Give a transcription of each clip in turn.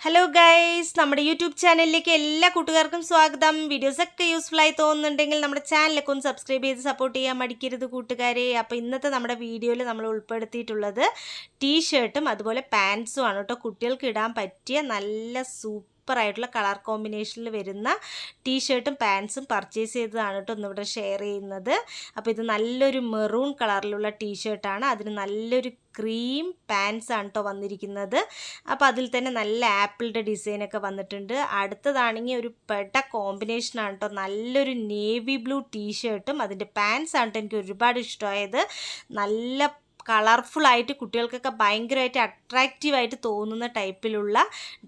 Hello guys, നമ്മുടെ YouTube ചാനലിലേക്ക് എല്ലാ കൂട്ടുകാർക്കും സ്വാഗതം. വീഡിയോസൊക്കെ യൂസ്ഫുൾ ആയി തോന്നുന്നുണ്ടെങ്കിൽ നമ്മുടെ ചാനലൊക്കെ ഒന്ന് സബ്സ്ക്രൈബ് ചെയ്ത് സപ്പോർട്ട് ചെയ്യാൻ മടിക്കരുത് കൂട്ടുകാരെ. അപ്പോൾ ഇന്നത്തെ നമ്മുടെ വീഡിയോയിൽ നമ്മൾ ഉൾപ്പെടുത്തിയിട്ടുള്ളത് ടീഷർട്ടും അതുപോലെ പാൻസും ആണ് കേട്ടോ. കുട്ടികൾക്ക് ഇടാൻ പറ്റിയ നല്ല സൂപ്പറായിട്ടുള്ള കളർ കോമ്പിനേഷനിൽ വരുന്ന ടീഷർട്ടും പാൻസും പർച്ചേസ് ചെയ്തതാണ് കേട്ടോ ഇന്നിവിടെ ഷെയർ ചെയ്യുന്നത്. അപ്പോൾ ഇത് നല്ലൊരു മെറൂൺ കളറിലുള്ള ടീഷർട്ടാണ്, അതിന് നല്ലൊരു ക്രീം പാൻസ് ആണ് കേട്ടോ വന്നിരിക്കുന്നത്. അപ്പോൾ അതിൽ തന്നെ നല്ല ആപ്പിളിൻ്റെ ഡിസൈനൊക്കെ വന്നിട്ടുണ്ട്. അടുത്തതാണെങ്കിൽ ഒരു പെട്ട കോമ്പിനേഷനാണ് കേട്ടോ, നല്ലൊരു നേവി ബ്ലൂ ടീഷർട്ടും അതിൻ്റെ പാൻസ് ആണ് കേട്ടോ എനിക്ക് ഒരുപാട് ഇഷ്ടമായത്. നല്ല കളർഫുള്ളായിട്ട് കുട്ടികൾക്കൊക്കെ ഭയങ്കരമായിട്ട് അട്രാക്റ്റീവായിട്ട് തോന്നുന്ന ടൈപ്പിലുള്ള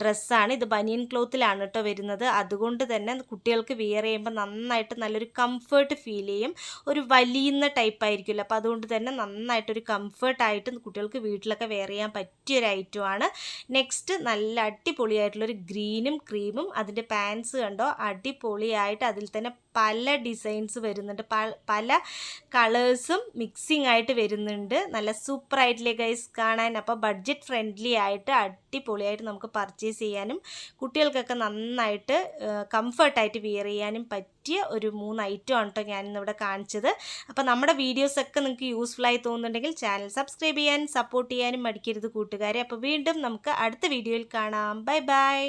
ഡ്രസ്സാണ് ഇത്. ബനിയൻ ക്ലോത്തിലാണ് കേട്ടോ വരുന്നത്. അതുകൊണ്ട് തന്നെ കുട്ടികൾക്ക് വിയർ ചെയ്യുമ്പോൾ നന്നായിട്ട് നല്ലൊരു കംഫേർട്ട് ഫീൽ ചെയ്യും. ഒരു വലിയുന്ന ടൈപ്പായിരിക്കുമല്ലോ, അപ്പോൾ അതുകൊണ്ട് തന്നെ നന്നായിട്ടൊരു കംഫേർട്ടായിട്ട് കുട്ടികൾക്ക് വീട്ടിലൊക്കെ വെയർ ചെയ്യാൻ പറ്റിയൊരു ഐറ്റമാണ്. നെക്സ്റ്റ് നല്ല അടിപൊളിയായിട്ടുള്ളൊരു ഗ്രീനും ക്രീമും, അതിൻ്റെ പാൻസ് കണ്ടോ അടിപൊളിയായിട്ട് അതിൽ തന്നെ പല ഡിസൈൻസ് വരുന്നുണ്ട്, പല കളേഴ്സും മിക്സിംഗ് ആയിട്ട് വരുന്നുണ്ട്. നല്ല സൂപ്പറായിട്ടില്ലേ ഗൈസ് കാണാൻ. അപ്പോൾ ബഡ്ജറ്റ് ഫ്രണ്ട്ലി ആയിട്ട് അടിപൊളിയായിട്ട് നമുക്ക് പർച്ചേസ് ചെയ്യാനും കുട്ടികൾക്കൊക്കെ നന്നായിട്ട് കംഫർട്ടായിട്ട് വിയർ ചെയ്യാനും പറ്റിയ ഒരു 3 ഐറ്റം ആണ് കേട്ടോ ഞാനിന്നിവിടെ കാണിച്ചത്. അപ്പോൾ നമ്മുടെ വീഡിയോസൊക്കെ നിങ്ങൾക്ക് യൂസ്ഫുള്ളായി തോന്നുന്നുണ്ടെങ്കിൽ ചാനൽ സബ്സ്ക്രൈബ് ചെയ്യാനും സപ്പോർട്ട് ചെയ്യാനും മടിക്കരുത് കൂട്ടുകാരെ. അപ്പോൾ വീണ്ടും നമുക്ക് അടുത്ത വീഡിയോയിൽ കാണാം. Bye bye.